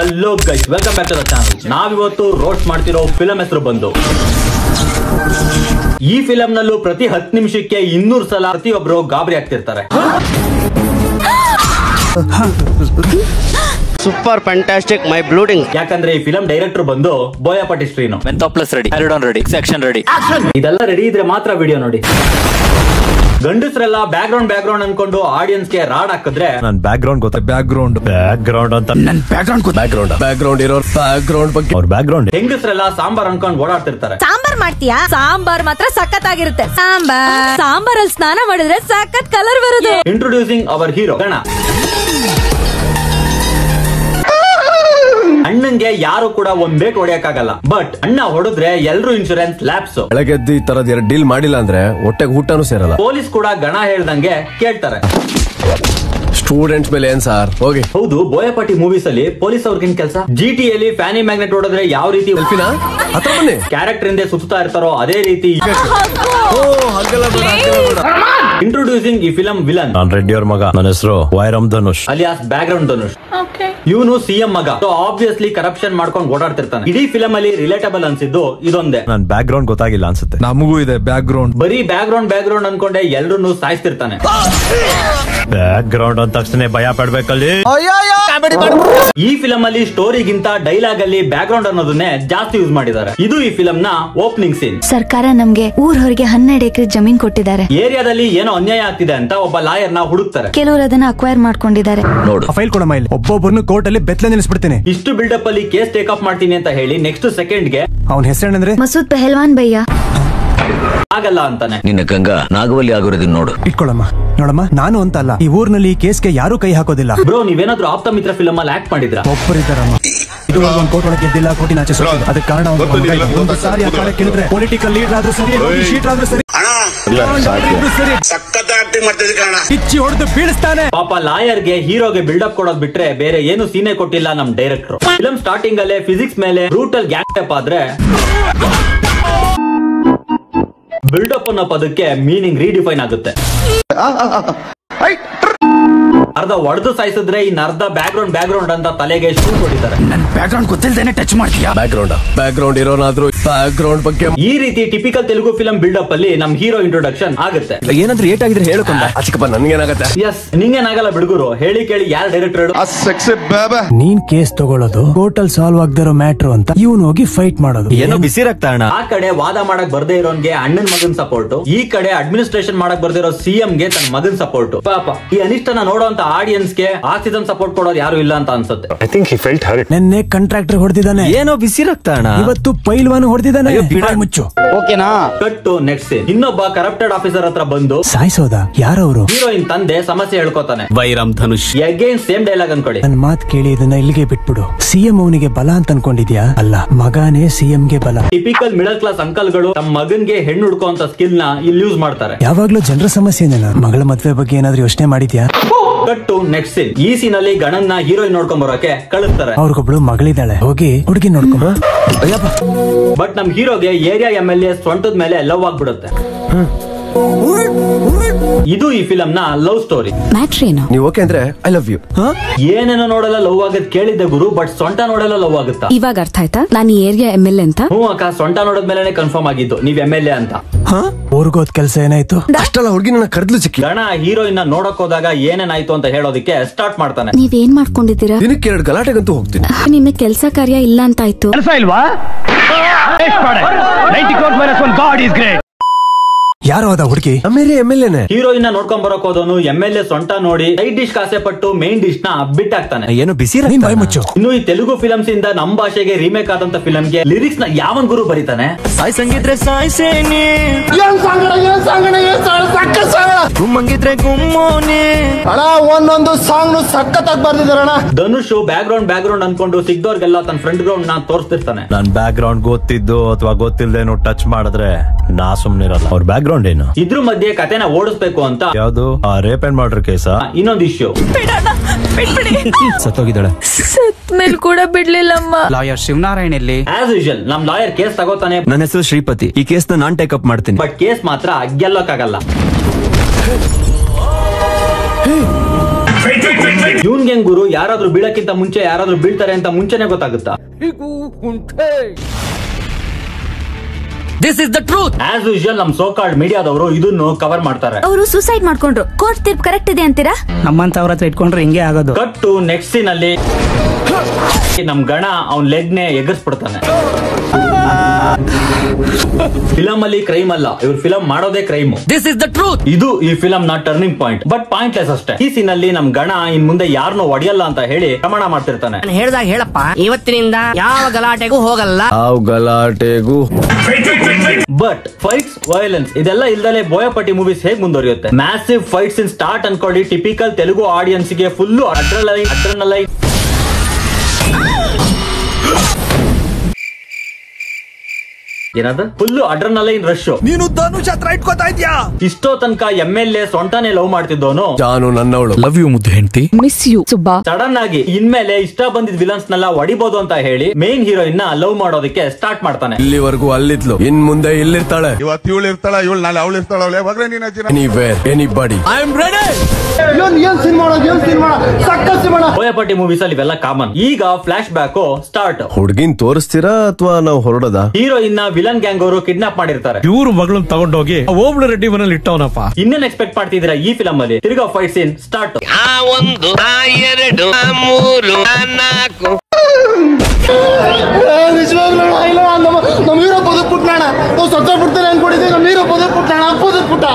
Hello guys, welcome back to the channel. ನಾವಿವತ್ತು roast ಮಾಡ್ತಿರೋ film ಹೆಸರು ಬಂದು, ಈ ಫಿಲಂ ನಲ್ಲೂ ಪ್ರತಿ 10 ನಿಮಿಷಕ್ಕೆ 200 ಸಲ ಪ್ರತಿಯೊಬ್ರು ಗಾಬರಿ ಆಗ್ತಿರ್ತಾರೆ. ಸೂಪರ್ ಫ್ಯಾಂಟಾಸ್ಟಿಕ್ ಮೈ ಬ್ಲೂಡಿಂಗ್. ಯಾಕಂದ್ರೆ ಈ ಫಿಲಂ ಡೈರೆಕ್ಟರ್ ಬಂದು ಬೋಯಪಾಟಿ ಶ್ರೀನು. ಮೆಂಥೋಪ್ಲಸ್ ರೆಡಿ, ಹೈಡ್ರಾನ್ ರೆಡಿ, ಸೆಕ್ಷನ್ ರೆಡಿ. ಇದೆಲ್ಲ ರೆಡಿ ಇದ್ರೆ ಮಾತ್ರ ವಿಡಿಯೋ ನೋಡಿ. ಗಂಡಸ್ರೆಲ್ಲ ಬ್ಯಾಕ್ ಗ್ರೌಂಡ್ ಅನ್ಕೊಂಡು ಆಡಿಯನ್ಸ್ ಗೆ ರಾಡ್ ಹಾಕಿದ್ರೆ ನನ್ ಬ್ಯಾಕ್ ಗ್ರೌಂಡ್ ಗೊತ್ತ. ಬ್ಯಾಕ್ ಗ್ರೌಂಡ್ ಅಂತ ನನ್ ಬ್ಯಾಕ್ ಗ್ರೌಂಡ್ ಇರೋ ಬ್ಯಾಕ್ ಗ್ರೌಂಡ್ ಬಗ್ಗೆ ಅವ್ರ ಬ್ಯಾಕ್ ಗ್ರೌಂಡ್. ಹೆಂಗಸ್ರೆಲ್ಲ ಸಾಂಬಾರ್ ಅನ್ಕೊಂಡು ಓಡಾಡ್ತಿರ್ತಾರೆ. ಸಾಂಬಾರ್ ಮಾಡ್ತೀಯಾ? ಸಾಂಬಾರ್ ಮಾತ್ರ ಸಖತ್ತಾಗಿರುತ್ತೆ. ಸಾಂಬಾರಲ್ಲಿ ಸ್ನಾನ ಮಾಡಿದ್ರೆ ಸಖತ್ ಕಲರ್ ಬರುತ್ತೆ. ಇಂಟ್ರೊಡ್ಯೂಸಿಂಗ್ ಅವರ್ ಹೀರೋ ಗಣ. ಅಣ್ಣಂಗೆ ಯಾರು ಕೂಡ ಒಂದ್ ಬೇಕ್ ಹೊಡೆಯಕ್ಕಾಗಲ್ಲ, ಬಟ್ ಅಣ್ಣ ಹೊಡೆದ್ರೆ ಎಲ್ರು ಇನ್ಶೂರೆನ್ಸ್ ಲ್ಯಾಪ್ಸ್. ಬೆಳಗ್ಗೆದ್ದು ಈ ತರದ್ ಎರಡು ಡೀಲ್ ಮಾಡಿಲ್ಲ ಅಂದ್ರೆ ಹೊಟ್ಟೆಗೆ ಊಟನೂ ಸೇರಲ್ಲ. ಪೊಲೀಸ್ ಕೂಡ ಗಣ ಹೇಳ್ದಂಗೆ ಕೇಳ್ತಾರೆ. ಸ್ಟೂಡೆಂಟ್ಸ್ ಮೇಲೆ ಏನ್ ಸಾರ್ ಹೋಗಿ. ಹೌದು, ಬೋಯಪಾಟಿ ಮೂವೀಸ್ ಅಲ್ಲಿ ಪೊಲೀಸ್ ಅವ್ರಿಗಿನ್ ಕೆಲಸ. GT ಅಲ್ಲಿ ಫ್ಯಾನಿ ಮ್ಯಾಗ್ನೆಟ್ ಹೊಡೆದ್ರೆ ಯಾವ ರೀತಿ ಕ್ಯಾರೆಕ್ಟರ್ ಹಿಂದೆ ಸುತ್ತಾ ಇರ್ತಾರೋ ಅದೇ ರೀತಿ. ಇಂಟ್ರೊಡ್ಯೂಸಿಂಗ್ ಈ ಫಿಲಂ ವಿಲನ್. ನಾನ್ ರೆಡ್ಡಿ ಅವ್ರ ಮಗ, ನನ್ನ ಹೆಸರು Vairam Dhanush alias background Dhanush. ಇವನು CM ಮಗ, ಆಬ್ವಿಯಸ್ಲಿ ಕರಪ್ಷನ್ ಮಾಡ್ಕೊಂಡು ಓಡಾಡ್ತಿರ್ತಾನೆ. ಇಡೀ ಫಿಲಂ ಅಲ್ಲಿ ರಿಲೇಟಬಲ್ ಅನ್ಸಿದ್ದು ಇದೊಂದೇ. ನನ್ ಬ್ಯಾಕ್ ಗ್ರೌಂಡ್ ಗೊತ್ತಾಗಿಲ್ಲ ಅನ್ಸುತ್ತೆ. ನಮಗೂ ಇದೆ ಬ್ಯಾಕ್ ಗ್ರೌಂಡ್. ಬರೀ ಬ್ಯಾಕ್ ಗ್ರೌಂಡ್ ಅನ್ಕೊಂಡೆ ಎಲ್ರು ಸಾಯಿಸ್ತಿರ್ತಾನೆ. ಬ್ಯಾಕ್ ಗ್ರೌಂಡ್ ಅಂದ ತಕ್ಷಣ ಭಯ ಪಡ್ಬೇಕಲ್ಲಿ. ಈ ಫಿಲಂ ಅಲ್ಲಿ ಸ್ಟೋರಿಗಿಂತ ಡೈಲಾಗ್ ಅಲ್ಲಿ ಬ್ಯಾಕ್ ಗ್ರೌಂಡ್ ಅನ್ನೋದನ್ನೇ ಜಾಸ್ತಿ ಯೂಸ್ ಮಾಡಿದ್ದಾರೆ. ಇದು ಈ ಫಿಲಂ ನ ಓಪನಿಂಗ್ ಸೀನ್. ಸರ್ಕಾರ ನಮ್ಗೆ ಊರ್ ಹೊರಗೆ 12 ಎಕರೆ ಜಮೀನ್ ಕೊಟ್ಟಿದ್ದಾರೆ. ಏರಿಯಾದಲ್ಲಿ ಏನೋ ಅನ್ಯಾಯ ಆಗ್ತಿದೆ ಅಂತ ಒಬ್ಬ ಲಾಯರ್ ನ ಹುಡುಕ್ತಾರೆ. ಕೆಲವರು ಅದನ್ನ ಅಕ್ವೈರ್ ಮಾಡ್ಕೊಂಡಿದ್ದಾರೆ. ಫೈಲ್ ಕೊಡಮ್ಮ ಇಲ್ಲಿ. ಒಬ್ಬೊಬ್ಬರನ್ನು ಕೋರ್ಟ್ ಅಲ್ಲಿ ಬೆತ್ತಲೆ ನಿಲ್ಲಿಸ್ಬಿಡ್ತೀನಿ. ಇಷ್ಟು ಬಿಲ್ಡಪ್ ಅಲ್ಲಿ ಕೇಸ್ ಟೇಕ್ ಆಫ್ ಮಾಡ್ತೀನಿ ಅಂತ ಹೇಳಿ ನೆಕ್ಸ್ಟ್ ಸೆಕೆಂಡ್ ಗೆ ಅವನ ಹೆಸರೇನಂದ್ರೆ ಮಸೂದ್ ಪೆಹಲ್ವಾನ್ ಭಯ್ಯ. ಆಗಲ್ಲ ಅಂತಾನೆ. ನಿನ್ನ ಗಂಗಾ ನಾಗವಲ್ಲಿ ಆಗಿರೋದನ್ನ ನೋಡು. ಇಟ್ಕೊಳ್ಳಮ್ಮ. ನೋಡಮ್ಮ, ನಾನು ಅಂತ ಅಲ್ಲ, ಈ ಊರಿನಲ್ಲಿ ಕೇಸ್ಗೆ ಯಾರು ಕೈ ಹಾಕೋದಿಲ್ಲ. ಬ್ರೋ, ನೀವೇನಾದ್ರೂ ಆಪ್ತ ಮಿತ್ರ ಫಿಲಂ ಅಲ್ಲಿ ಆಕ್ಟ್ ಮಾಡಿದ್ರ? ಒಬ್ಬರಿದ್ದಾರಮ್ಮ. ಇದು ಒಂದು ಕೋರ್ಟ್ ಒಳಗೆ ಗೆದ್ದಿಲ್ಲ, ಕೋರ್ಟಿನ ಆಚೆ ಸುರಿಯೋದು. ಅದಕ್ಕೆ ಕಾರಣ ಒಂದು ಸಾರಿ ಆ ಕಾಲ ಕೇಳಿದ್ರೆ ಪೊಲಿಟಿಕಲ್ ಲೀಡರ್ ಆದ್ರೂ ಸರಿ, ಶೀಟರ್ ಆದ್ರೂ ಸರಿ, ಇಚ್ಚಿ ಹೊಡೆದು ಬೀಳಿಸ್ತಾನೆ. ಪಾಪ ಲಾಯರ್ ಗೆ ಹೀರೋಗೆ ಬಿಲ್ಡಪ್ ಕೊಡೋದ್ ಬಿಟ್ರೆ ಬೇರೆ ಏನು ಸೀನೆ ಕೊಟ್ಟಿಲ್ಲ ನಮ್ ಡೈರೆಕ್ಟರ್. ಫಿಲಂ ಸ್ಟಾರ್ಟಿಂಗ್ ಅಲ್ಲೇ ಫಿಸಿಕ್ಸ್ ಮೇಲೆ ಬ್ರೂಟಲ್ ಗ್ಯಾಂಗ್ ಆದ್ರೆ ಬಿಲ್ಡಪ್ ಅನ್ನೋ ಪದಕ್ಕೆ ಮೀನಿಂಗ್ ರೀಡಿಫೈನ್ ಆಗುತ್ತೆ. ಅರ್ಧ ಒಡೆದು ಸಾಯಿಸಿದ್ರೆ ಇನ್ನು ಅರ್ಧ ಬ್ಯಾಕ್ ಗ್ರೌಂಡ್ ಅಂತ ತಲೆಗೆ ಶೂಟ್ ಹೊಡಿತಾರೆ. ನನ್ ಬ್ಯಾಕ್ ಗ್ರೌಂಡ್ ಗೊತ್ತಿಲ್ದೇನೆ ಟಚ್ ಮಾಡ್ತೀಯಾ? ಬ್ಯಾಕ್ ಗ್ರೌಂಡ್ ಇರೋನಾದ್ರೂ ಬ್ಯಾಕ್ ಗ್ರೌಂಡ್ ಬಗ್ಗೆ ಈ ರೀತಿ ಟಿಪಿಕಲ್ ತೆಲುಗು ಫಿಲಂ ಬಿಲ್ಡಪ್ ಅಲ್ಲಿ ನಮ್ ಹೀರೋ ಇಂಟ್ರೊಡಕ್ಷನ್ ಆಗುತ್ತೆ. ಏನಾದ್ರೂ ಏಟ್ ಆಗಿದ್ರೆ ಹೇಳ್ಕೊಂಡ ಅಚ್ಚಕಪ್ಪ, ನನ್ಗೇನಾಗತ್ತೆ? ಎಸ್, ನಿಂಗೇನಾಗಲ್ಲ ಬಿಡುಗರು. ಹೇಳಿ ಕೇಳಿ ಯಾರು ಡೈರೆಕ್ಟರ್? ನೀನ್ ಕೇಸ್ ತಗೊಳ್ಳೋದು ಟೋಟಲ್ ಸಾಲ್ವ್ ಆಗದಿರೋ ಮ್ಯಾಟ್ರು ಅಂತ ಇವನು ಹೋಗಿ ಫೈಟ್ ಮಾಡೋದು. ಏನೋ ಬಿಸಿ ರಕ್ತಾಣ. ಆ ಕಡೆ ವಾದ ಮಾಡಕ್ ಬರ್ದೇ ಇರೋನ್ಗೆ ಅಣ್ಣನ್ ಮಗನ್ ಸಪೋರ್ಟ್, ಈ ಕಡೆ ಅಡ್ಮಿನಿಸ್ಟ್ರೇಷನ್ ಮಾಡಕ್ ಬರ್ದೇ ಇರೋ CM ಗೆ ತನ್ನ ಮಗನ್ ಸಪೋರ್ಟ್. ಪಾಪ ಈ ಅನಿಷ್ಟನ ನೋಡುವಂತ ಆಡಿಯನ್ಸ್ ಗೆ ಆಕ್ಸಿಜನ್ ಸಪೋರ್ಟ್ ಕೊಡೋರು ಯಾರು ಇಲ್ಲ ಅಂತ ಅನ್ಸುತ್ತೆ. ನೆನ್ನೆ ಕಾಂಟ್ರಾಕ್ಟರ್ ಹೊಡೆದಿದ್ದಾನೆ. ಏನೋ ಬಿಸಿ ರಕ್ತಾಣ. ಇವತ್ತು ಪೈಲ್ವಾನ್ ಹೊಡೆದಿದ್ದಾನೆ. ಮುಚ್ಚು. ಓಕೆನಾ? ಕಟ್ಟು ನೆಕ್ಸ್ಟ್ ಸೀನ್. ಇನ್ನೊಬ್ಬ ಕರಪ್ಟೆಡ್ ಆಫೀಸರ್ ಹತ್ರ ಬಂದು ಸಾಯಿಸೋದ ಯಾರವರು? ಹೀರೋಯಿನ್ ತಂದೆ ಸಮಸ್ಯೆ ಹೇಳ್ಕೊತಾನೆ. Vairam Dhanush again same dialogue ಅನ್ಕೊಳ್ಳಿ. ನನ್ ಮಾತ್ ಕೇಳಿ ಇದನ್ನ ಇಲ್ಲಿಗೆ ಬಿಟ್ಬಿಡು. CM ಅವನಿಗೆ ಬಲ ಅಂತ ಅನ್ಕೊಂಡಿದ್ಯಾ? ಅಲ್ಲ, ಮಗನೇ CM ಗೆ ಬಲ. ಟಿಪಿಕಲ್ ಮಿಡಲ್ ಕ್ಲಾಸ್ ಅಂಕಲ್ ಗಳು ತಮ್ಮ ಮಗನ್ಗೆ ಹೆಣ್ಣು ಹುಡ್ಕುವಂತ ಸ್ಕಿಲ್ ನ ಇಲ್ಲಿ ಯೂಸ್ ಮಾಡ್ತಾರೆ. ಯಾವಾಗ್ಲೂ ಜನರ ಸಮಸ್ಯೆನ. ಮಗಳ ಮದ್ವೆ ಬಗ್ಗೆ ಏನಾದ್ರೂ ಯೋಚನೆ ಮಾಡಿದ್ಯಾ? ಕಟ್ಟು ನೆಕ್ಸ್ಟ್ ಸೀನ್. ಈ ಸೀನ್ ಅಲ್ಲಿ ಗಣನ್ನ ಹೀರೋಯಿನ್ ನೋಡ್ಕೊಂಡ್ ಬರೋಕೆ ಕಳಿಸ್ತಾರೆ. ಅವ್ರಿಗೊಬ್ಳು ಮಗಳಿದ್ದಾಳೆ, ಹೋಗಿ ಹುಡುಗಿ ನೋಡ್ಕೊಂಬ. ಬಟ್ ನಮ್ ಹೀರೋಗೆ ಏರಿಯಾ MLA ಸೊಂಟದ ಮೇಲೆ ಲವ್ ಆಗ್ಬಿಡುತ್ತೆ. ಇದು ಈ ಫಿಲಂ ನ ಲವ್ ಸ್ಟೋರಿ. ನೀವು ಓಕೆ ಅಂದ್ರೆ ಐ ಲವ್ ಯು. ಏನೇನೋ ನೋಡಲ್ಲ ಲವ್ ಆಗದ್ ಕೇಳಿದ್ದೆ ಗುರು, ಬಟ್ ಸೊಂಟ ನೋಡಲ್ಲ ಲವ್ ಆಗುತ್ತಾ? ಇವಾಗ ಅರ್ಥ ಆಯ್ತಾ ನಾನು ಏರಿಯಾ MLA ಅಂತ? ಹ್ಞೂ ಅಕ್ಕ, ಸೊಂಟ ನೋಡದ್ಮೇಲೆ ಕನ್ಫರ್ಮ್ ಆಗಿದ್ದು ನೀವ್ MLA ಅಂತ. ಊರ್ಗೋದ್ ಕೆಲ್ಸ ಏನಾಯ್ತು? ಅಷ್ಟಲ್ಲ ಹುಡುಗಿ ನನ್ನ ಕರ್ದ್ಲು ಸಿಕ್ಕಿ. ಗಣ ಹೀರೋಯಿನ್ ನೋಡಕ್ ಹೋದಾಗ ಏನೇನಾಯ್ತು ಅಂತ ಹೇಳೋದಕ್ಕೆ ಸ್ಟಾರ್ಟ್ ಮಾಡ್ತಾನೆ. ನೀವೇನ್ ಮಾಡ್ಕೊಂಡಿದ್ದೀರಾ? ದಿನಕ್ಕೆ 2 ಗಲಾಟೆಗಂತೂ ಹೋಗ್ತೀನಿ. ನಿಮಗೆ ಕೆಲಸ ಕಾರ್ಯ ಇಲ್ಲ ಅಂತ ಆಯ್ತು. ಯಾರು ಅದ ಹುಡುಗಿ? MLA. ಹೀರೋಯಿನ್ ನೋಡ್ಕೊಂಡ್ ಬರಕ್ ಹೋದವನು MLA ಸೊಂಟ ನೋಡಿ ಸೈಡ್ ಡಿಶ್ ಕಾಸೆ ಪಟ್ಟು ಮೇನ್ ಡಿಶ್ ನ ಬಿಟ್ಟಾಗ್ತಾನೆ. ಏನು ಬಿಸಿ ಮುಚ್ಚು. ಇನ್ನು ಈ ತೆಲುಗು ಫಿಲಮ್ಸ್ ಇಂದ ನಮ್ ಭಾಷೆಗೆ ರೀಮೇಕ್ ಆದಂತ ಫಿಲಂಗೆ ಲಿರಿಕ್ಸ್ ನ ಯಾವನ್ ಗುರು ಬರೀತಾನೆ? ಸಾಯ್ಸಂಗಿದ್ರೆ ಸಾಯ್ಸೇನೆ, ಗುಮ್ಮಂಗಿದ್ರೆ ಗುಮ್ಮೋನೆ. ಒಂದೊಂದು ಸಾಂಗ್ ಸಖತ್ತಾಗಿ ಬರ್ದಿದಾರಣ. ಧನುಷ್ ಬ್ಯಾಕ್ ಗ್ರೌಂಡ್ ಅನ್ಕೊಂಡು ಸಿಗ್ದವ್ರಿಗೆಲ್ಲ ತನ್ನ ಫ್ರಂಟ್ ಗ್ರೌಂಡ್ ನ ತೋರಿಸ್ತಿರ್ತಾನೆ. ನನ್ ಬ್ಯಾಕ್ ಗ್ರೌಂಡ್ ಗೊತ್ತಿದ್ದು ಅಥವಾ ಗೊತ್ತಿಲ್ದೇನೋ ಟಚ್ ಮಾಡಿದ್ರೆ ನಾ ಸುಮ್ನಿರಲ್ಲ. ಅವ್ರ ಬ್ಯಾಕ್ ಗ್ರೌಂಡ್ ಏನು? ಇದ್ರ ಮಧ್ಯೆ ಕತೆನ ಓಡಿಸ್ಬೇಕು ಅಂತ. ಯಾವ್ದು? ರೇಪ್ ಅಂಡ್ ಮರ್ಡರ್ ಕೇಸ. ಇನ್ನೊಂದು ಇಶ್ಯೂ. ಸತ್ತೋಗಿದ್ದಾಳೆ. ಸತ್ ಮೇಲ್ ಕೂಡ ಬಿಡ್ಲಿಲ್ಲಮ್ಮ. ಲಾಯರ್ ಶಿವನಾರಾಯಣ್ ಇಲ್ಲಿ. ಆಸ್ ಯೂಶುವಲ್ ನಮ್ ಲಾಯರ್ ಕೇಸ್ ತಗೋತಾನೆ. ನನ್ನ ಹೆಸರು ಶ್ರೀಪತಿ. ಈ ಕೇಸ್ ನಾನ್ ಟೇಕ್ ಅಪ್ ಮಾಡ್ತೀನಿ. ಬಟ್ ಕೇಸ್ ಮಾತ್ರ ಗೆಲ್ಲಕ್ಕಾಗಲ್ಲ. ಇವನ್ಗೆ ಹಂಗೆ ಗುರು, ಯಾರಾದ್ರೂ ಬೀಳಕ್ಕಿಂತ ಮುಂಚೆ ಯಾರಾದ್ರೂ ಬೀಳ್ತಾರೆ ಅಂತ ಮುಂಚೆನೆ ಗೊತ್ತಾಗುತ್ತಾ? This is the truth. As usual ನಮ್ ಸೋ ಕಾಲ್ಡ್ ಮೀಡಿಯಾದವರು ಇದನ್ನು ಕವರ್ ಮಾಡ್ತಾರೆ. ಅವರು ಸೂಸೈಡ್ ಮಾಡ್ಕೊಂಡ್ರು. ಕೋರ್ಟ್ ತೀರ್ಪು ಕರೆಕ್ಟ್ ಇದೆ ಅಂತೀರಾ? ನಮ್ಮಂತವ್ರ ಹತ್ರ ಇಟ್ಕೊಂಡ್ರೆ ಹಿಂಗೆ ಆಗೋದು. ಕಟ್ಟು ನೆಕ್ಸ್ಟ್ ಸೀನ್ ಅಲ್ಲಿ ನಮ್ ಗಣ ಅವ್ನ್ ಲೆಗ್ ನೆ ಎಗರ್ಸ್ಬಿಡ್ತಾನೆ. ಫಿಲಂ ಅಲ್ಲಿ ಕ್ರೈಮ್ ಅಲ್ಲ, ಇವ್ರು ಫಿಲಂ ಮಾಡೋದೇ crime. This is the truth. ಇದು ಈ ಫಿಲಂ ನ ಟರ್ನಿಂಗ್ ಪಾಯಿಂಟ್, ಬಟ್ ಪಾಯಿಂಟ್ಲೆಸ್ ಅಷ್ಟೇ. ಈ ಸೀನ್ ಅಲ್ಲಿ ನಮ್ ಗಣ ಇನ್ ಮುಂದೆ ಯಾರನ್ನೂ ಒಡೆಯಲ್ಲ ಅಂತ ಹೇಳಿ ಪ್ರಮಾಣ ಮಾಡ್ತಿರ್ತಾನೆ. ಹೇಳ್ದಾಗ ಹೇಳಪ್ಪ, ಇವತ್ತಿನಿಂದ ಯಾವ ಗಲಾಟೆಗೂ ಹೋಗಲ್ಲ. ಬಟ್ ಫೈಟ್ಸ್, ವೈಲೆನ್ಸ್ ಇದೆಲ್ಲ ಇಲ್ದಲೆ ಬೋಯಪಟ್ಟಿ ಮೂವೀಸ್ ಹೇಗ್ ಮುಂದುವರಿಯುತ್ತೆ? ಮ್ಯಾಸಿವ್ ಫೈಟ್ಸ್ ಇನ್ ಸ್ಟಾರ್ಟ್ ಅನ್ಕೊಳ್ಳಿ. ಟಿಪಿಕಲ್ ತೆಲುಗು ಆಡಿಯನ್ಸ್ ಗೆ ಫುಲ್ ಅಡ್ರನಲೈನ್ ಏನದ ಫುಲ್ ಅಡ್ರನಲೈನ್ ರಶ್. ನೀನು ಧನುಷ್ ಹತ್ರ ಇಟ್ಕೋತಾ ಇದ್ಯಾ? ಇಷ್ಟೋ ತನಕ MLA ಸೊಂಟನೆ love ಮಾಡ್ತಿದ್ದೋನು Janu ನನ್ನವಳು. Love you ಮುದ್ದು ಹೆಂಡತಿ. Miss you Subba. ಸಡನ್ ಆಗಿ ಇನ್ಮೇಲೆ ಇಷ್ಟ ಬಂದಿದ್ ವಿಲನ್ಸ್ ನೆಲ್ಲ ಹೊಡಿಬಹುದು ಅಂತ ಹೇಳಿ ಮೇನ್ ಹೀರೋಯಿನ್ ನ ಲವ್ ಮಾಡೋದಕ್ಕೆ ಸ್ಟಾರ್ಟ್ ಮಾಡ್ತಾನೆ. ಇಲ್ಲಿವರೆಗೂ ಅಲ್ಲಿದ್ಲು, ಇನ್ ಮುಂದೆ ಇಲ್ಲಿರ್ತಾಳೆ. ಇವತ್ತು ಇವಳು ಇರ್ತಾಳ, ಇವಳು ನಾಳೆ ಅವಳು ಇರ್ತಾಳೆ. Anywhere anybody I am ready. Boyapati movies ಅಲ್ಲಿ ಇವೆಲ್ಲ ಕಾಮನ್. ಈಗ ಫ್ಲಾಶ್ ಬ್ಯಾಕ್ ಸ್ಟಾರ್ಟ್. ಹುಡ್ಗಿನ್ ತೋರಿಸ್ತೀರಾ ಅಥವಾ ನಾವು ಹೊರಡೋದ? ಹೀರೋಯಿನ್ ನ ವಿಲನ್ ಗ್ಯಾಂಗ್ ಅವರು ಕಿಡ್ನಾಪ್ ಮಾಡಿರ್ತಾರೆ. ಇವ್ರು ಮಗಳನ್ನ ತಗೊಂಡೋಗಿ ಓಬ್ಳು ರೆಡ್ಡಿ ಮನೇಲಿ ಇಟ್ಟವನಪ್ಪ. ಇನ್ನೇನ್ ಎಕ್ಸ್ಪೆಕ್ಟ್ ಮಾಡ್ತಿದ್ದೀರಾ ಈ ಫಿಲಂ ಅಲ್ಲಿ? ತಿರ್ಗಾ ಫೈಟ್ ಸೀನ್ ಸ್ಟಾರ್ಟ್. ಒಂದು ಎರಡು ಮೂರು ನಾಲ್ಕು. ನಮ್ಮ ಹೀರೋ ಬದುಕ್ಬಿಟ್ಟಾಣ. ನಾವು ಸತ್ತ ಬಿಡ್ತಾರೆ ಅನ್ಕೊಂಡಿದ್ದೆ, ನಮ್ಮ ಹೀರೋ ಬದುಕ್ಬಿಟ್ಟ.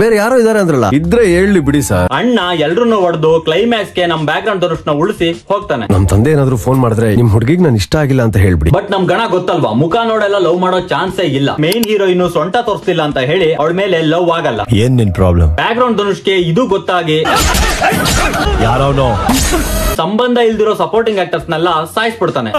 ಬೇರೆ ಯಾರೋ ಇದಾರೆ ಅಂದ್ರಲ್ಲ, ಇದ್ರೆ ಹೇಳಿ ಬಿಡಿ ಸರ್. ಅಣ್ಣ ಎಲ್ರನ್ನೂ ಹೊಡೆದು ಕ್ಲೈಮ್ಯಾಕ್ಸ್ ಗೆ ನಮ್ ಬ್ಯಾಕ್ ಗ್ರೌಂಡ್ ಧನುಷ್ನ ಉಳಿಸಿ ಹೋಗ್ತಾನೆ. ನಮ್ ತಂದೆ ಏನಾದ್ರು ಫೋನ್ ಮಾಡಿದ್ರೆ ನಿಮ್ ಹುಡುಗಿಗೆ ನಾನು ಇಷ್ಟ ಆಗಿಲ್ಲ ಅಂತ ಹೇಳ್ಬಿಡಿ. ಬಟ್ ನಮ್ ಗಣ ಗೊತ್ತಲ್ವಾ, ಮುಖ ನೋಡೆಲ್ಲ ಲವ್ ಮಾಡೋ ಚಾನ್ಸೇ ಇಲ್ಲ. ಮೇನ್ ಹೀರೋಯಿನ್ ಸೊಂಟ ತೋರಿಸ್ತಿಲ್ಲ ಅಂತ ಹೇಳಿ ಅವಳ ಮೇಲೆ ಲವ್ ಆಗಲ್ಲ. ಏನ್ ನಿನ್ ಪ್ರಾಬ್ಲಮ್? ಬ್ಯಾಕ್ ಗ್ರೌಂಡ್ ಧನುಷ್ಗೆ ಇದು ಗೊತ್ತಾಗಿ ಯಾರೋ ಸಂಬಂಧ ಇಲ್ದಿರೋ ಸಪೋರ್ಟಿಂಗ್ ಆಕ್ಟರ್ಸ್ ನೆಲ್ಲ ಸಾಯಿಸ್ಬಿಡ್ತಾನೆ.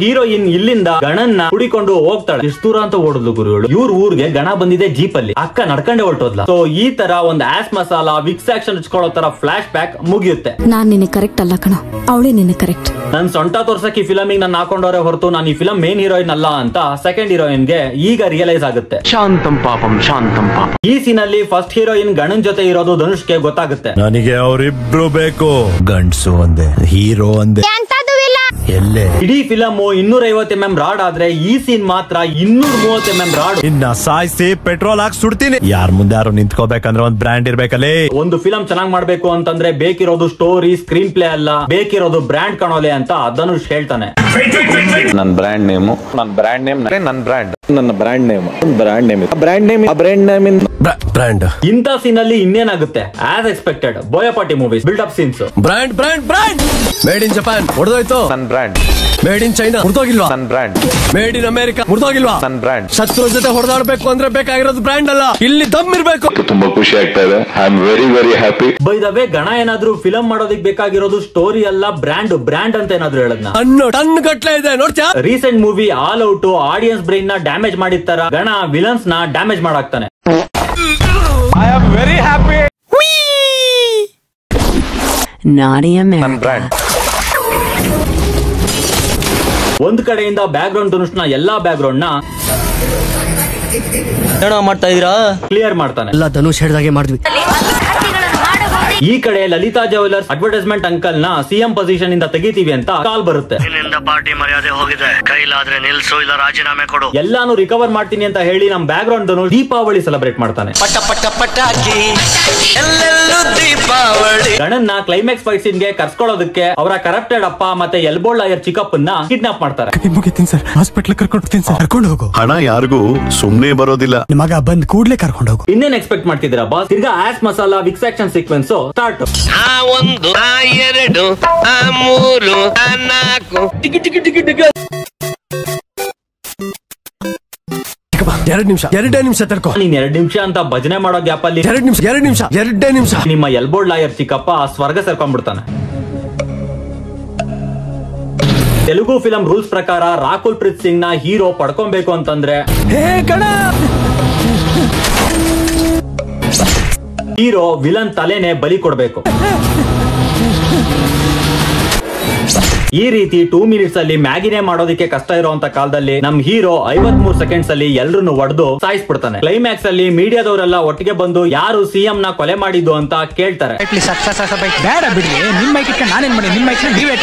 ಹೀರೋಯಿನ್ ಇಲ್ಲಿಂದ ಗಣನ್ನ ಹುಡಿಕೊಂಡು ಹೋಗ್ತಾಳೆ. ಎಷ್ಟು ದೂರ ಅಂತ ಓಡಿದ್ಲು ಗುರುಗಳು. ಇವ್ರ ಊರ್ಗೆ ಗಣ ಬಂದಿದೆ ಜೀಪ್ ಅಲ್ಲಿ, ಅಕ್ಕ ನಡ್ಕೊಂಡೆ ಹೊರಟೋದ್ಲ. ಸೊ ಈ ತರ ಒಂದು ಆಸ್ ಮಸಾಲ ವಿಕ್ಸ್ ಆಕ್ಷನ್ ಹಚ್ಕೊಳ್ಳೋ ತರ ಫ್ಲಾಶ್ ಬ್ಯಾಕ್ ಮುಗಿಯುತ್ತೆ. ನಾನ್ ನಿನ್ನೆ ಕರೆಕ್ಟ್ ಅಲ್ಲ ಕಣ, ಅವಳೇ ನಿನ್ನೆ ಕರೆಕ್ಟ್. ನನ್ ಸೊಂಟ ತೋರ್ಸಕ್ ಈ ಫಿಲಮಿಗೆ ನಾನು ಹಾಕೊಂಡವ್ರೆ ಹೊರತು ನಾನು ಈ ಫಿಲಂ ಮೇನ್ ಹೀರೋಯಿನ್ ಅಲ್ಲ ಅಂತ ಸೆಕೆಂಡ್ ಹೀರೋಯಿನ್ ಗೆ ಈಗ ರಿಯಲೈಸ್ ಆಗುತ್ತೆ. ಶಾಂತಂ ಪಾಪಂ ಶಾಂತಂ ಪಾಪಂ. ಈ ಸೀನ್ ಅಲ್ಲಿ ಫಸ್ಟ್ ಹೀರೋಯಿನ್ ಗಣನ್ ಜೊತೆ ಇರೋದು ಧನುಷ್ಗೆ ಗೊತ್ತಾಗುತ್ತೆ. ನನಗೆ ಅವರಿಬ್ರು ಬೇಕು, ಗಂಡ್ಸು ಒಂದೇ, ಹೀರೋ ಒಂದೇ. ಎಲ್ಲೇ ಇಡೀ ಫಿಲಮ್ 250 mm ರಾಡ್ ಆದ್ರೆ ಈ ಸೀನ್ ಮಾತ್ರ 230 mm ರಾಡ್. ಇನ್ನ ಸಾಯಿಸಿ ಪೆಟ್ರೋಲ್ ಹಾಕಿ ಸುಡ್ತೀನಿ. ಯಾರ ಮುಂದೆ ಯಾರು ನಿಂತ್ಕೋಬೇಕಂದ್ರೆ ಒಂದ್ ಬ್ರ್ಯಾಂಡ್ ಇರ್ಬೇಕಲ್ಲೇ. ಒಂದು ಫಿಲಂ ಚೆನ್ನಾಗಿ ಮಾಡ್ಬೇಕು ಅಂತಂದ್ರೆ ಬೇಕಿರೋದು ಸ್ಟೋರಿ, ಸ್ಕ್ರೀನ್ ಪ್ಲೇ ಅಲ್ಲ, ಬೇಕಿರೋದು ಬ್ರ್ಯಾಂಡ್ ಕಾಣೋಲೆ ಅಂತ ಧನುಷ್ ಹೇಳ್ತಾನೆ. ನನ್ನ ಬ್ರ್ಯಾಂಡ್ ನೇಮು, ನನ್ನ ಬ್ರ್ಯಾಂಡ್ ನೇಮ್, ನನ್ನ ಬ್ರ್ಯಾಂಡ್, ನನ್ನ brand name, brand name, brand name, brand name, brand. ಇಂಥ ಸೀನ್ ಅಲ್ಲಿ ಇನ್ನೇನಾಗುತ್ತೆ? As expected Boyapati movies build up scenes. Brand brand brand. Made in Japan ಹೊಡೆದೋಯ್ತು, ನನ್ನ ಬ್ರ್ಯಾಂಡ್. ಮೇಡ್ ಇನ್ ಚೈನಾ ಮುರಿದೋಗಿಲ್ವಾ? ನನ್ನ ಬ್ರ್ಯಾಂಡ್. ಮೇಡ್ ಇನ್ ಅಮೆರಿಕಾ ಮುರಿದೋಗಿಲ್ವಾ? ನನ್ನ ಬ್ರ್ಯಾಂಡ್. ಶತ್ರು ಜೊತೆ ಹೊಡೆದಾಡ್ಬೇಕು ಅಂದ್ರೆ ಬೇಕಾಗಿರೋದು ಬ್ರ್ಯಾಂಡ್ ಅಲ್ಲ, ಇಲ್ಲಿ ದಮ್ ಇರ್ಬೇಕು. ತುಂಬಾ ಖುಷಿ ಆಗ್ತಾ ಇದೆ. I am very very happy. By the way Gana ಏನಾದ್ರೂ ಫಿಲಂ ಮಾಡೋದಕ್ಕೆ ಬೇಕಾಗಿರೋದು ಸ್ಟೋರಿ ಅಲ್ಲ, ಬ್ರ್ಯಾಂಡ್. ಬ್ರ್ಯಾಂಡ್ ಅಂತ ಏನಾದ್ರು ಹೇಳದ್ನ ಟನ್ ಗಟ್ಲೆ ಇದೆ ನೋಡ್ತೀಯಾ? Recent movie all out audience brain ನ ಡ್ಯಾಮೇಜ್ ಮಾಡಿರ್ತಾರ, ಗಣ ವಿಲನ್ಸ್ ನ ಡ್ಯಾಮೇಜ್ ಮಾಡಾಕ್ತಾನೆ. I am very happy. ನನ್ನ ಬ್ರ್ಯಾಂಡ್. ಒಂದ್ ಕಡೆಯಿಂದ ಬ್ಯಾಕ್ ಗ್ರೌಂಡ್ ಧನುಷ್ನ ಎಲ್ಲಾ ಬ್ಯಾಕ್ ಗ್ರೌಂಡ್ ನ ಮಾಡ್ತಾ ಇದೀರಾ? ಕ್ಲಿಯರ್ ಮಾಡ್ತಾನೆ. ಎಲ್ಲ ಧನುಷ್ ಹೇಳ್ದಾಗೆ ಮಾಡಿದ್ವಿ. ಈ ಕಡೆ ಲಲಿತಾ ಜ್ಯುವೆಲರ್ಸ್ ಅಡ್ವರ್ಟೈಸ್ಮೆಂಟ್ ಅಂಕಲ್ ನ ಸಿಎಂ ಪೊಸಿಷನ್ ಇಂದ ತೆಗಿತೀವಿ ಅಂತ ಕಾಲ್ ಬರುತ್ತೆ. ಪಾರ್ಟಿ ಮರ್ಯಾದೆ ಹೋಗಿದೆ, ಕೈಲಾದ್ರೆ ನಿಲ್ಸು ಇಲ್ಲ ರಾಜೀನಾಮೆ ಕೊಡು. ಎಲ್ಲಾನು ರಿಕವರ್ ಮಾಡ್ತೀನಿ ಅಂತ ಹೇಳಿ ನಮ್ back ground Dhanush Deepavali celebrate ಮಾಡ್ತಾನೆ. ಗಣನ್ನ ಕ್ಲೈಮ್ಯಾಕ್ಸ್ ಫೈಟ್ ಸೀನ್ ಗೆ ಕರ್ಸ್ಕೊಳ್ಳೋದಕ್ಕೆ ಅವರ ಕರಪ್ಟೆಡ್ ಅಪ್ಪ ಮತ್ತೆ ಎಲ್ಬೋ ಲಾಯರ್ ಚಿಕ್ಕಪ್ಪನ್ನ ಕಿಡ್ನಾಪ್ ಮಾಡ್ತಾರೆ. ಸರ್ ಹಾಸ್ಪಿಟಲ್ ಕರ್ಕೊಂಡು ಸರ್, ಕರ್ಕೊಂಡು ಹೋಗು. ಹಣ ಯಾರಿಗೂ ಸುಮ್ನೆ ಬರೋದಿಲ್ಲ. ಮಗ ಬಂದ್ ಕೂಡ್ಲೆ ಕರ್ಕೊಂಡು ಹೋಗು. ಇನ್ನೇನ್ ಎಕ್ಸ್ಪೆಕ್ಟ್ ಮಾಡ್ತಿದ್ದೀರಾ ಬಾಸ್? ತಿರ್ಗಾ as masala Vicks action sequence start. ಒಂದು ಎರಡು ಮೂರು ನಾಲ್ಕು. ಎರಡೇ ನಿಮಿಷ ತರ್ಕೋ. ನೀನ್ 2 ನಿಮಿಷ ಅಂತ ಭಜನೆ ಮಾಡೋ ಗ್ಯಾಪ್ ಅಲ್ಲಿ ಎರಡೇ ನಿಮಿಷ ನಿಮ್ಮ ಎಲ್ಬೋರ್ಡ್ ಲಾಯರ್ ಚಿಕ್ಕಪ್ಪ ಸ್ವರ್ಗ ಸೇರ್ಕೊಂಡ್ಬಿಡ್ತಾನೆ. ತೆಲುಗು ಫಿಲಂ ರೂಲ್ಸ್ ಪ್ರಕಾರ ರಾಕುಲ್ ಪ್ರೀತ್ ಸಿಂಗ್ ನ ಹೀರೋ ಪಡ್ಕೊಬೇಕು ಅಂತಂದ್ರೆ ಹೀರೋ ವಿಲನ್ ತಲೆನೆ ಬಲಿ ಕೊಡ್ಬೇಕು. ಈ ರೀತಿ 2 ಮಿನಿಟ್ಸ್ ಅಲ್ಲಿ ಮ್ಯಾಗಿನೇ ಮಾಡೋದಕ್ಕೆ ಕಷ್ಟ ಇರುವಂತ ಕಾಲದಲ್ಲಿ ನಮ್ ಹೀರೋ 53 ಸೆಕೆಂಡ್ಸ್ ಅಲ್ಲಿ ಎಲ್ರನ್ನು ಹೊಡೆದು ಸಾಯಿಸ್ಬಿಡ್ತಾನೆ. ಕ್ಲೈಮ್ಯಾಕ್ಸ್ ಅಲ್ಲಿ ಮೀಡಿಯಾದವರೆಲ್ಲ ಒಟ್ಟಿಗೆ ಬಂದು ಯಾರು ಸಿಎಂ ನ ಕೊಲೆ ಮಾಡಿದ್ದು ಅಂತ ಕೇಳ್ತಾರೆ. ಬೇಡ ಬಿಡ್ರಿ, ನಿಮ್ ಮೈಕ್ ಇಟ್ಕೊಂಡು ನಾನೇನ್ ಮಾಡಿ, ನಿಮ್ ಮೈಕ್ ನೀವೇ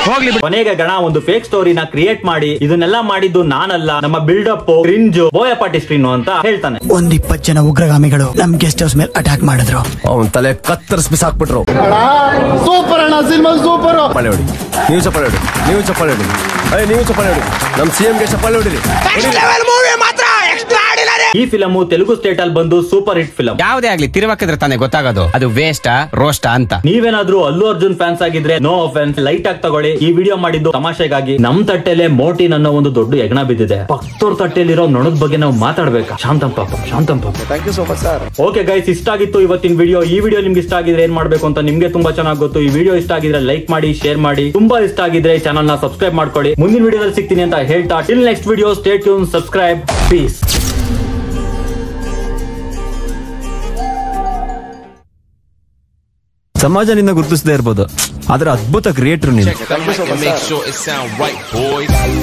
ಹೋಗ್ಲಿ. ಕೊನೆಗೆ ಗಣ ಒಂದು ಫೇಕ್ ಸ್ಟೋರಿನ ಕ್ರಿಯೇಟ್ ಮಾಡಿ ಇದನ್ನೆಲ್ಲ ಮಾಡಿದ್ದು ನಾನಲ್ಲ, ನಮ್ಮ ಬಿಲ್ಡಪ್ ಕ್ರಿಂಜ್ ಬೋಯಪಾಟಿ ಸ್ಕ್ರೀನ್ ಅಂತ ಹೇಳ್ತಾನೆ. 20 ಜನ ಉಗ್ರಗಾಮಿಗಳು ನಮ್ ಗೆಸ್ಟ್ ಹೌಸ್ ಮೇಲೆ ಅಟ್ಯಾಕ್ ಮಾಡಿದ್ರು. ಅವನ್ ತಲೆ ಕತ್ತರಿಸಿ ಬಿಸಾಕ್ಬಿಟ್ರು. ಸೂಪರ್ ಅಣ್ಣ, ಸಿನಿಮಾ ಸೂಪರ್. ಚಪ್ಪಾಳೆ ಹೊಡಿ, ನೀವು ಚಪ್ಪಾಳೆ ಹೊಡಿ, ನೀವು ಚಪ್ಪಾಳೆ ಹೊಡಿ, ನೀವು ಚಪ್ಪಾಳೆ ಹೊಡಿ, ನಮ್ ಸಿಎಂ ಗೆ ಚಪ್ಪಾಳೆ ಹೊಡಿರಿ. ಈ ಫಿಲಮ್ ತೆಲುಗು ಸ್ಟೇಟ್ ಅಲ್ಲಿ ಬಂದು ಸೂಪರ್ ಹಿಟ್ ಫಿಲಂ. ಯಾವ್ದೇ ಆಗ್ಲಿ ತಿರುವಾಕಿದ್ರೆ ತಾನೇ ಗೊತ್ತಾಗೋದು ಅದು ವೇಸ್ಟ್ ರೋಸ್ಟ್ ಅಂತ. ನೀವೇನಾದ್ರೂ ಅಲ್ಲು ಅರ್ಜುನ್ ಫ್ಯಾನ್ಸ್ ಆಗಿದ್ರೆ ನೋ ಅಫೆನ್ಸ್, ಲೈಟ್ ಆಗಿ ತಗೊಳ್ಳಿ. ಈ ವಿಡಿಯೋ ಮಾಡಿದ್ದು ತಮಾಷೆಗಾಗಿ. ನಮ್ ತಟ್ಟೆಲೆ ಮೋಟಿನ್ ಅನ್ನೋ ಒಂದು ದೊಡ್ಡ ಯಜ್ಞ ಬಿದ್ದಿದೆ. ಪಕ್ತೋರ್ ತಟ್ಟೆಲಿರೋ ನೊಣದ ಬಗ್ಗೆ ನಾವು ಮಾತಾಡ್ಬೇಕಾ? ಶಾಂತಂ Papa, Shantam Papa. Thank you so much sir. Okay guys, ಇಷ್ಟ ಆಗಿತ್ತು ಇವತ್ತಿನ ವಿಡಿಯೋ. ಈ ವಿಡಿಯೋ ನಿಮ್ಗೆ ಇಷ್ಟ ಆಗಿದ್ರೆ ಏನ್ ಮಾಡ್ಬೇಕು ಅಂತ ನಿಮ್ಗೆ ತುಂಬಾ ಚೆನ್ನಾಗಿ ಗೊತ್ತು. ಈ ವಿಡಿಯೋ ಇಷ್ಟ ಆಗಿದ್ರೆ ಲೈಕ್ ಮಾಡಿ, ಶೇರ್ ಮಾಡಿ. ತುಂಬಾ ಇಷ್ಟ ಆಗಿದ್ರೆ ಚಾನಲ್ ನ ಸಬ್ಸ್ಕ್ರೈಬ್ ಮಾಡ್ಕೊಳ್ಳಿ. ಮುಂದಿನ ವಿಡಿಯೋದಲ್ಲಿ ಸಿಗ್ತೀನಿ ಅಂತ ಹೇಳ್ತಾ till next video, stay tune, subscribe, peace. ಸಮಾಜ ನಿನ್ನ ಗುರುತಿಸದೇ ಇರ್ಬೋದು, ಆದ್ರೆ ಅದ್ಭುತ ಕ್ರಿಯೇಟರ್ ನೀನು. Thank you so much sir.